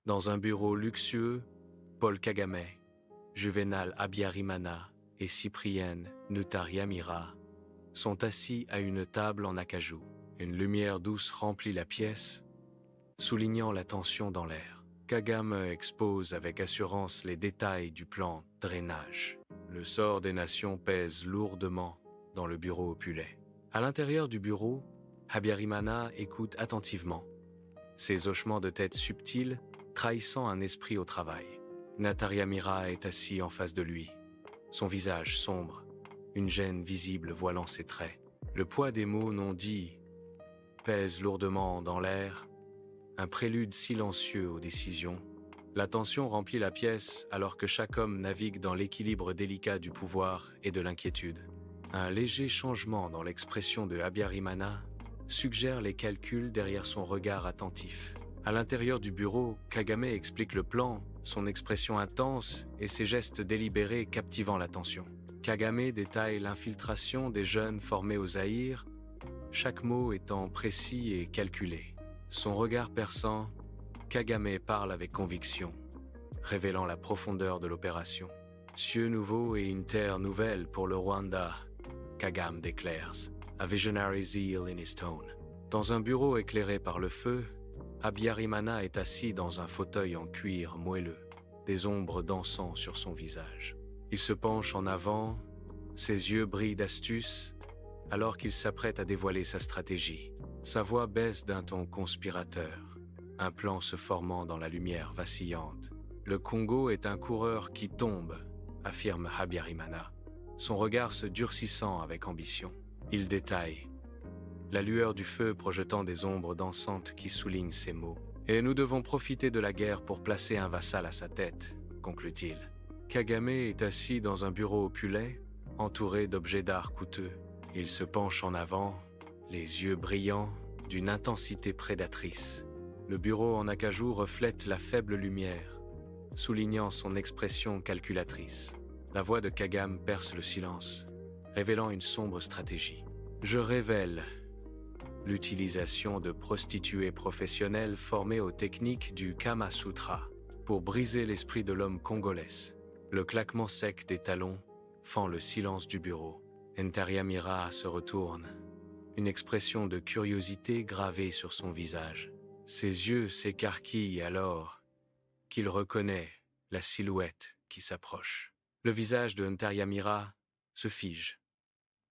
Dans un bureau luxueux, Paul Kagame, Juvénal Habyarimana et Cyprienne Ntariamira sont assis à une table en acajou. Une lumière douce remplit la pièce, soulignant la tension dans l'air. Kagame expose avec assurance les détails du plan drainage. Le sort des nations pèse lourdement dans le bureau opulent. À l'intérieur du bureau, Habyarimana écoute attentivement, ses hochements de tête subtils trahissant un esprit au travail. Ntariamira est assis en face de lui, son visage sombre, une gêne visible voilant ses traits. Le poids des mots non dits pèse lourdement dans l'air, un prélude silencieux aux décisions. La tension remplit la pièce alors que chaque homme navigue dans l'équilibre délicat du pouvoir et de l'inquiétude. Un léger changement dans l'expression de Habyarimana suggère les calculs derrière son regard attentif. À l'intérieur du bureau, Kagame explique le plan, son expression intense et ses gestes délibérés captivant l'attention. Kagame détaille l'infiltration des jeunes formés au Zaïre, chaque mot étant précis et calculé. Son regard perçant, Kagame parle avec conviction, révélant la profondeur de l'opération. Cieux nouveaux et une terre nouvelle pour le Rwanda, Kagame declares, a visionary zeal in his tone. Dans un bureau éclairé par le feu, Habyarimana est assis dans un fauteuil en cuir moelleux, des ombres dansant sur son visage. Il se penche en avant, ses yeux brillent d'astuce, alors qu'il s'apprête à dévoiler sa stratégie. Sa voix baisse d'un ton conspirateur, un plan se formant dans la lumière vacillante. Le Congo est un coureur qui tombe, affirme Habyarimana, son regard se durcissant avec ambition. Il détaille, la lueur du feu projetant des ombres dansantes qui soulignent ces mots. Et nous devons profiter de la guerre pour placer un vassal à sa tête, conclut-il. Kagame est assis dans un bureau opulent, entouré d'objets d'art coûteux. Il se penche en avant, les yeux brillants, d'une intensité prédatrice. Le bureau en acajou reflète la faible lumière, soulignant son expression calculatrice. La voix de Kagame perce le silence, révélant une sombre stratégie. Je révèle l'utilisation de prostituées professionnelles formées aux techniques du Kama Sutra pour briser l'esprit de l'homme congolais. Le claquement sec des talons fend le silence du bureau. Ntariamira se retourne, une expression de curiosité gravée sur son visage. Ses yeux s'écarquillent alors qu'il reconnaît la silhouette qui s'approche. Le visage de Ntariamira se fige,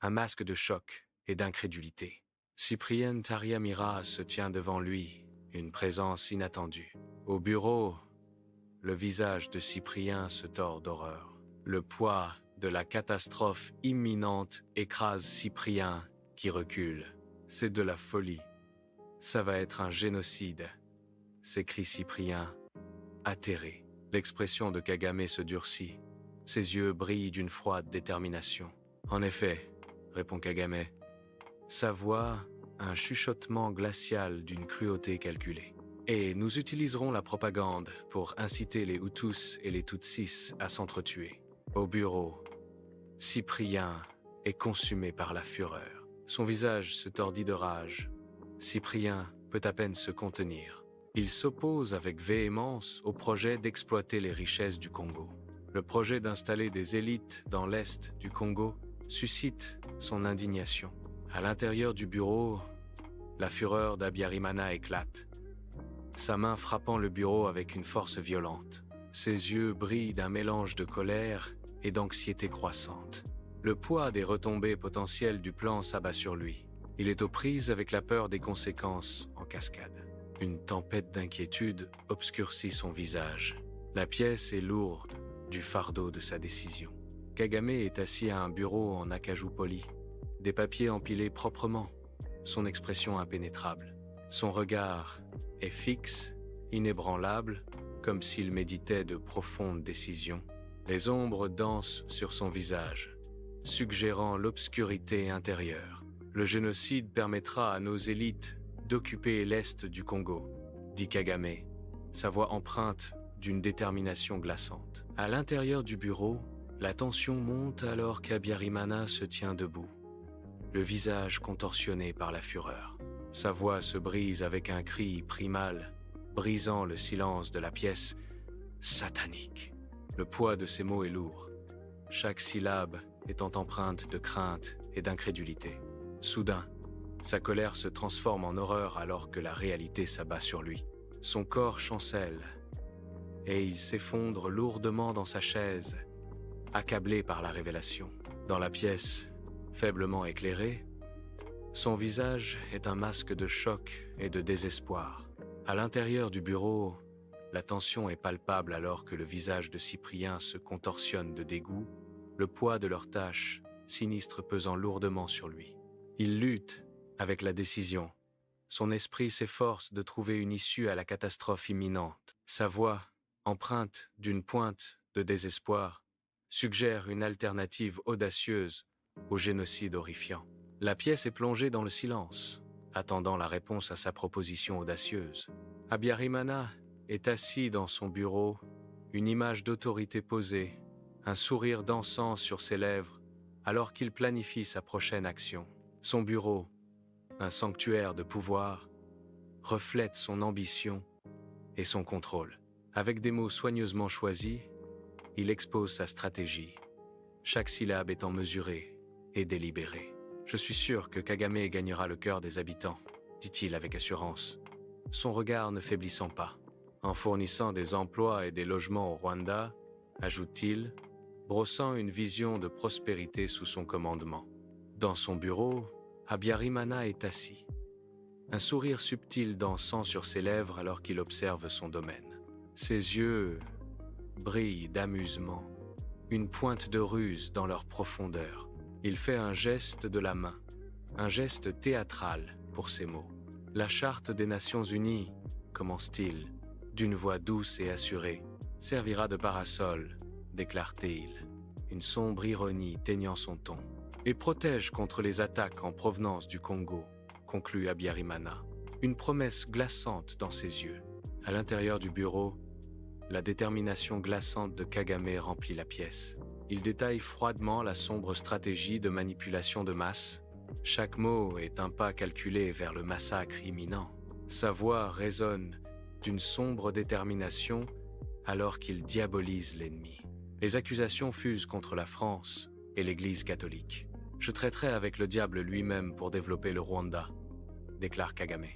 un masque de choc et d'incrédulité. Cyprien Ntariamira se tient devant lui, une présence inattendue. Au bureau, le visage de Cyprien se tord d'horreur. Le poids de la catastrophe imminente écrase Cyprien qui recule. C'est de la folie. Ça va être un génocide, s'écrie Cyprien, atterré. L'expression de Kagame se durcit. Ses yeux brillent d'une froide détermination. En effet, répond Kagame, sa voix, un chuchotement glacial d'une cruauté calculée. Et nous utiliserons la propagande pour inciter les Hutus et les Tutsis à s'entretuer. Au bureau, Cyprien est consumé par la fureur. Son visage se tordit de rage. Cyprien peut à peine se contenir. Il s'oppose avec véhémence au projet d'exploiter les richesses du Congo. Le projet d'installer des élites dans l'est du Congo suscite son indignation. À l'intérieur du bureau, la fureur d'Habyarimana éclate, sa main frappant le bureau avec une force violente. Ses yeux brillent d'un mélange de colère et d'anxiété croissante. Le poids des retombées potentielles du plan s'abat sur lui. Il est aux prises avec la peur des conséquences en cascade. Une tempête d'inquiétude obscurcit son visage. La pièce est lourde du fardeau de sa décision. Kagame est assis à un bureau en acajou poli, des papiers empilés proprement, son expression impénétrable. Son regard est fixe, inébranlable, comme s'il méditait de profondes décisions. Les ombres dansent sur son visage, suggérant l'obscurité intérieure. Le génocide permettra à nos élites d'occuper l'est du Congo, dit Kagame, sa voix empreinte d'une détermination glaçante. À l'intérieur du bureau, la tension monte alors qu'Habyarimana se tient debout, le visage contorsionné par la fureur. Sa voix se brise avec un cri primal, brisant le silence de la pièce satanique. Le poids de ces mots est lourd, chaque syllabe étant empreinte de crainte et d'incrédulité. Soudain, sa colère se transforme en horreur alors que la réalité s'abat sur lui. Son corps chancelle et il s'effondre lourdement dans sa chaise, accablé par la révélation. Dans la pièce, faiblement éclairée, son visage est un masque de choc et de désespoir. À l'intérieur du bureau, la tension est palpable alors que le visage de Cyprien se contorsionne de dégoût, le poids de leurs tâches sinistres pesant lourdement sur lui. Il lutte avec la décision. Son esprit s'efforce de trouver une issue à la catastrophe imminente. Sa voix, empreinte d'une pointe de désespoir, suggère une alternative audacieuse au génocide horrifiant. La pièce est plongée dans le silence, attendant la réponse à sa proposition audacieuse. Abiyarimana est assis dans son bureau, une image d'autorité posée, un sourire dansant sur ses lèvres, alors qu'il planifie sa prochaine action. Son bureau, un sanctuaire de pouvoir, reflète son ambition et son contrôle. Avec des mots soigneusement choisis, il expose sa stratégie, chaque syllabe étant mesurée et délibérée. « Je suis sûr que Kagame gagnera le cœur des habitants », dit-il avec assurance, son regard ne faiblissant pas. « En fournissant des emplois et des logements au Rwanda », ajoute-t-il, brossant une vision de prospérité sous son commandement. Dans son bureau, Abiyarimana est assis. Un sourire subtil dansant sur ses lèvres alors qu'il observe son domaine. Ses yeux brillent d'amusement, une pointe de ruse dans leur profondeur. Il fait un geste de la main, un geste théâtral pour ces mots. « La Charte des Nations Unies, commence-t-il, d'une voix douce et assurée, servira de parasol, déclare-t-il, une sombre ironie teignant son ton, et protège contre les attaques en provenance du Congo, conclut Abiyarimana, une promesse glaçante dans ses yeux. À l'intérieur du bureau, la détermination glaçante de Kagame remplit la pièce. Il détaille froidement la sombre stratégie de manipulation de masse. Chaque mot est un pas calculé vers le massacre imminent. Sa voix résonne d'une sombre détermination alors qu'il diabolise l'ennemi. Les accusations fusent contre la France et l'Église catholique. « Je traiterai avec le diable lui-même pour développer le Rwanda », déclare Kagame.